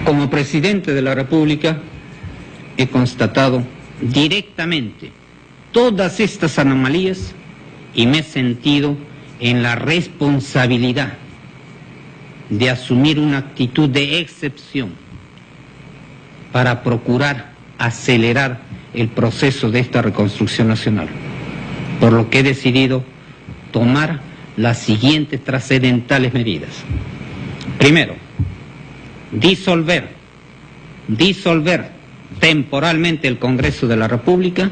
Como presidente de la República, he constatado directamente todas estas anomalías y me he sentido en la responsabilidad de asumir una actitud de excepción para procurar acelerar el proceso de esta reconstrucción nacional, por lo que he decidido tomar las siguientes trascendentales medidas. Primero, disolver temporalmente el Congreso de la República.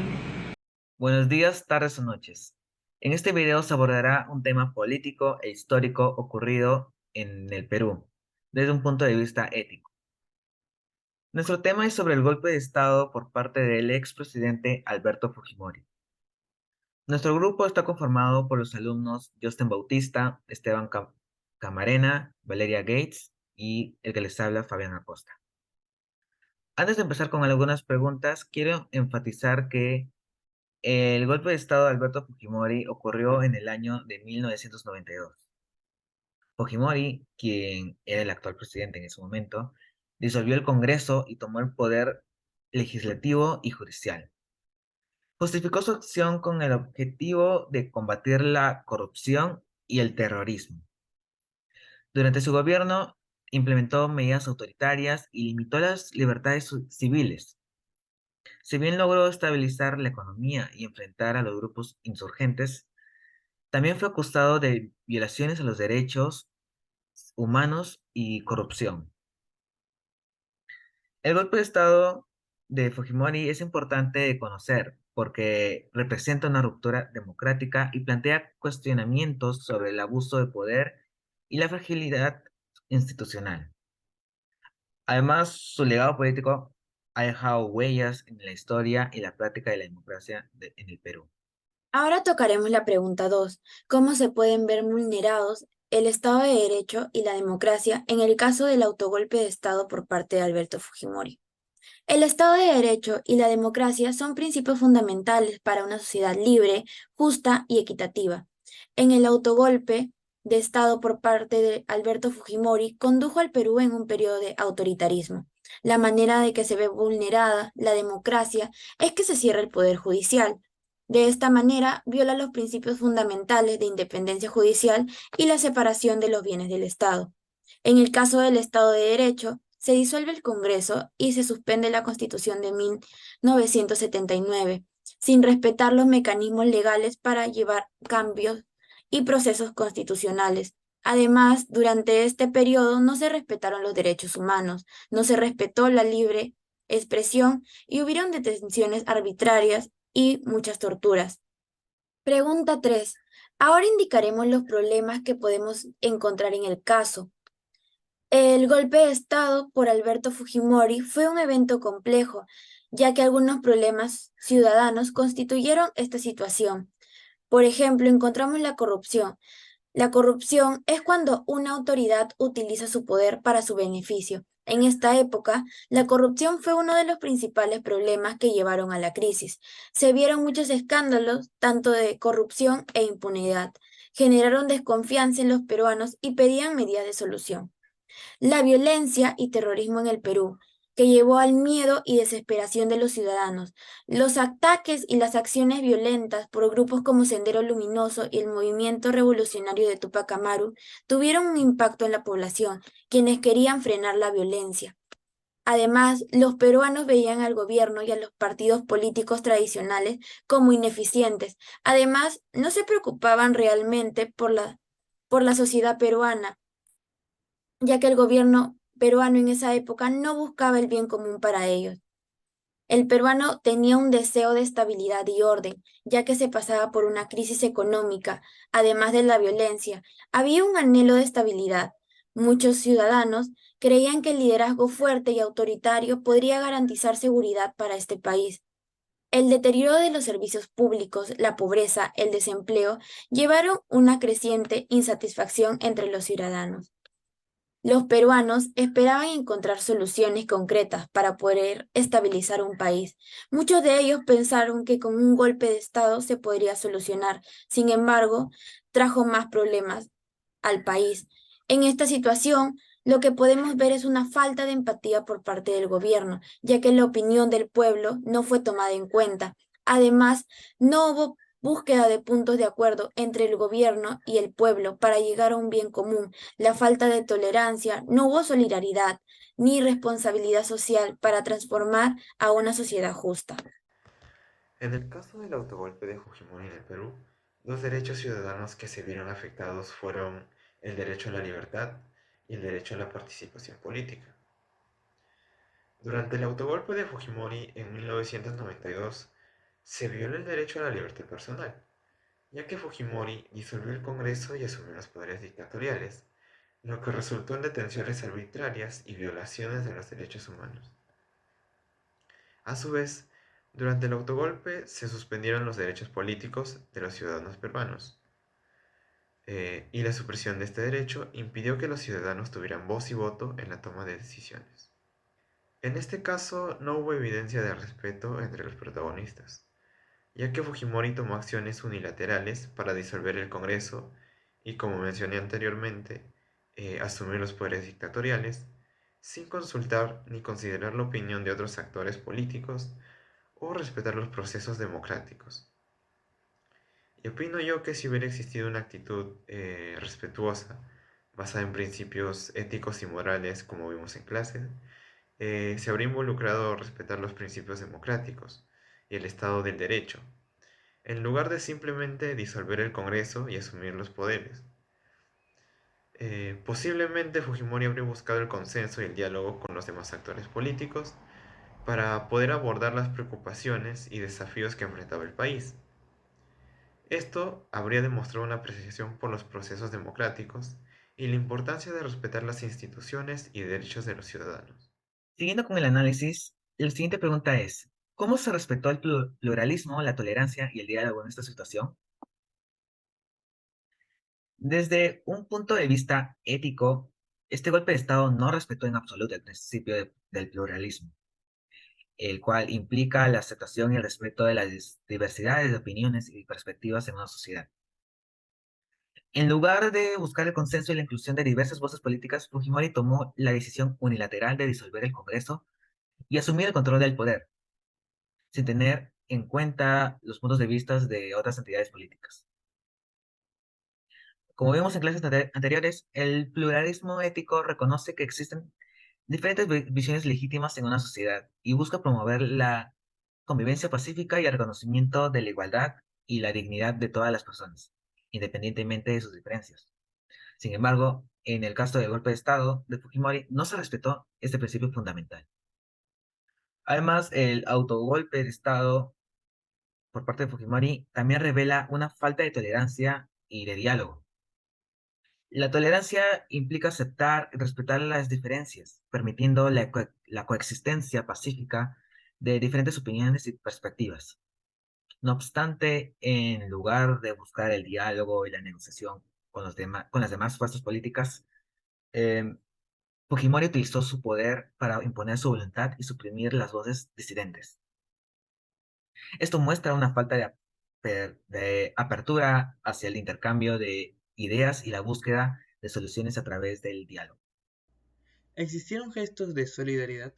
Buenos días, tardes o noches. En este video se abordará un tema político e histórico ocurrido en el Perú, desde un punto de vista ético. Nuestro tema es sobre el golpe de Estado por parte del expresidente Alberto Fujimori. Nuestro grupo está conformado por los alumnos Justin Bautista, Esteban Camarena, Valeria Gates y el que les habla, Fabián Acosta. Antes de empezar con algunas preguntas, quiero enfatizar que el golpe de Estado de Alberto Fujimori ocurrió en el año de 1992. Fujimori, quien era el actual presidente en ese momento, disolvió el Congreso y tomó el poder legislativo y judicial. Justificó su acción con el objetivo de combatir la corrupción y el terrorismo. Durante su gobierno, implementó medidas autoritarias y limitó las libertades civiles. Si bien logró estabilizar la economía y enfrentar a los grupos insurgentes, también fue acusado de violaciones a los derechos humanos y corrupción. El golpe de Estado de Fujimori es importante de conocer porque representa una ruptura democrática y plantea cuestionamientos sobre el abuso de poder y la fragilidad institucional. Además, su legado político ha dejado huellas en la historia y la práctica de la democracia en el Perú. Ahora tocaremos la pregunta 2. ¿Cómo se pueden ver vulnerados el Estado de Derecho y la democracia en el caso del autogolpe de Estado por parte de Alberto Fujimori? El Estado de Derecho y la democracia son principios fundamentales para una sociedad libre, justa y equitativa. En el autogolpe de Estado por parte de Alberto Fujimori condujo al Perú en un periodo de autoritarismo. La manera de que se ve vulnerada la democracia es que se cierra el poder judicial. De esta manera, viola los principios fundamentales de independencia judicial y la separación de los bienes del Estado. En el caso del Estado de Derecho, se disuelve el Congreso y se suspende la Constitución de 1979, sin respetar los mecanismos legales para llevar cambios y procesos constitucionales. Además, durante este periodo no se respetaron los derechos humanos, no se respetó la libre expresión y hubieron detenciones arbitrarias y muchas torturas. Pregunta 3. Ahora indicaremos los problemas que podemos encontrar en el caso. El golpe de Estado por Alberto Fujimori fue un evento complejo, ya que algunos problemas ciudadanos constituyeron esta situación. Por ejemplo, encontramos la corrupción. La corrupción es cuando una autoridad utiliza su poder para su beneficio. En esta época, la corrupción fue uno de los principales problemas que llevaron a la crisis. Se vieron muchos escándalos, tanto de corrupción e impunidad. Generaron desconfianza en los peruanos y pedían medidas de solución. La violencia y terrorismo en el Perú, que llevó al miedo y desesperación de los ciudadanos. Los ataques y las acciones violentas por grupos como Sendero Luminoso y el Movimiento Revolucionario de Tupac Amaru tuvieron un impacto en la población, quienes querían frenar la violencia. Además, los peruanos veían al gobierno y a los partidos políticos tradicionales como ineficientes. Además, no se preocupaban realmente por la sociedad peruana, ya que el gobierno peruano en esa época no buscaba el bien común para ellos. El peruano tenía un deseo de estabilidad y orden, ya que se pasaba por una crisis económica, además de la violencia. Había un anhelo de estabilidad. Muchos ciudadanos creían que el liderazgo fuerte y autoritario podría garantizar seguridad para este país. El deterioro de los servicios públicos, la pobreza, el desempleo, llevaron una creciente insatisfacción entre los ciudadanos. Los peruanos esperaban encontrar soluciones concretas para poder estabilizar un país. Muchos de ellos pensaron que con un golpe de Estado se podría solucionar. Sin embargo, trajo más problemas al país. En esta situación, Lo que podemos ver es una falta de empatía por parte del gobierno, ya que la opinión del pueblo no fue tomada en cuenta. Además, no hubo búsqueda de puntos de acuerdo entre el gobierno y el pueblo para llegar a un bien común. La falta de tolerancia, no hubo solidaridad ni responsabilidad social para transformar a una sociedad justa. En el caso del autogolpe de Fujimori en el Perú, los derechos ciudadanos que se vieron afectados fueron el derecho a la libertad y el derecho a la participación política. Durante el autogolpe de Fujimori en 1992, se viola el derecho a la libertad personal, ya que Fujimori disolvió el Congreso y asumió los poderes dictatoriales, lo que resultó en detenciones arbitrarias y violaciones de los derechos humanos. A su vez, durante el autogolpe se suspendieron los derechos políticos de los ciudadanos peruanos, y la supresión de este derecho impidió que los ciudadanos tuvieran voz y voto en la toma de decisiones. En este caso, no hubo evidencia de respeto entre los protagonistas, ya que Fujimori tomó acciones unilaterales para disolver el Congreso y, como mencioné anteriormente, asumir los poderes dictatoriales, sin consultar ni considerar la opinión de otros actores políticos o respetar los procesos democráticos. Y opino yo que si hubiera existido una actitud respetuosa, basada en principios éticos y morales, como vimos en clase, se habría involucrado respetar los principios democráticos y el Estado del Derecho, en lugar de simplemente disolver el Congreso y asumir los poderes. Posiblemente Fujimori habría buscado el consenso y el diálogo con los demás actores políticos para poder abordar las preocupaciones y desafíos que enfrentaba el país. Esto habría demostrado una apreciación por los procesos democráticos y la importancia de respetar las instituciones y derechos de los ciudadanos. Siguiendo con el análisis, la siguiente pregunta es, ¿cómo se respetó el pluralismo, la tolerancia y el diálogo en esta situación? Desde un punto de vista ético, este golpe de Estado no respetó en absoluto el principio del pluralismo, el cual implica la aceptación y el respeto de las diversidades de opiniones y perspectivas en una sociedad. En lugar de buscar el consenso y la inclusión de diversas voces políticas, Fujimori tomó la decisión unilateral de disolver el Congreso y asumir el control del poder, sin tener en cuenta los puntos de vista de otras entidades políticas. Como vimos en clases anteriores, el pluralismo ético reconoce que existen diferentes visiones legítimas en una sociedad y busca promover la convivencia pacífica y el reconocimiento de la igualdad y la dignidad de todas las personas, independientemente de sus diferencias. Sin embargo, en el caso del golpe de Estado de Fujimori, no se respetó este principio fundamental. Además, el autogolpe de Estado por parte de Fujimori también revela una falta de tolerancia y de diálogo. La tolerancia implica aceptar y respetar las diferencias, permitiendo la coexistencia pacífica de diferentes opiniones y perspectivas. No obstante, en lugar de buscar el diálogo y la negociación con las demás fuerzas políticas, eh, Fujimori utilizó su poder para imponer su voluntad y suprimir las voces disidentes. Esto muestra una falta de apertura hacia el intercambio de ideas y la búsqueda de soluciones a través del diálogo. ¿Existieron gestos de solidaridad?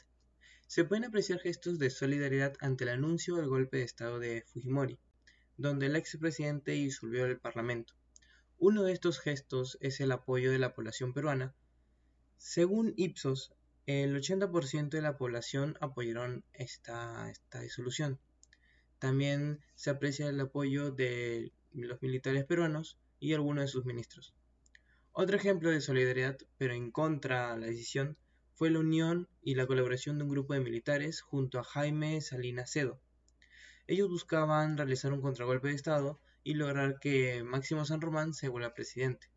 Se pueden apreciar gestos de solidaridad ante el anuncio del golpe de Estado de Fujimori, donde el expresidente disolvió el Parlamento. Uno de estos gestos es el apoyo de la población peruana. Según Ipsos, el 80% de la población apoyaron esta disolución. También se aprecia el apoyo de los militares peruanos y algunos de sus ministros. Otro ejemplo de solidaridad, pero en contra de la decisión, fue la unión y la colaboración de un grupo de militares junto a Jaime Salinas Cedo. Ellos buscaban realizar un contragolpe de Estado y lograr que Máximo San Román se vuelva presidente.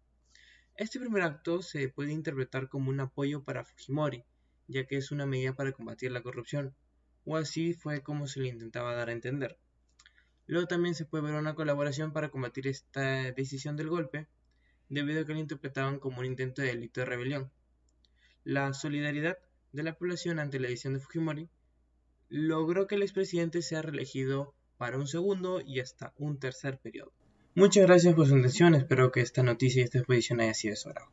Este primer acto se puede interpretar como un apoyo para Fujimori, ya que es una medida para combatir la corrupción, o así fue como se le intentaba dar a entender. Luego también se puede ver una colaboración para combatir esta decisión del golpe, debido a que lo interpretaban como un intento de delito de rebelión. La solidaridad de la población ante la decisión de Fujimori logró que el expresidente sea reelegido para un segundo y hasta un tercer periodo. Muchas gracias por su atención, espero que esta noticia y esta exposición haya sido de su agrado.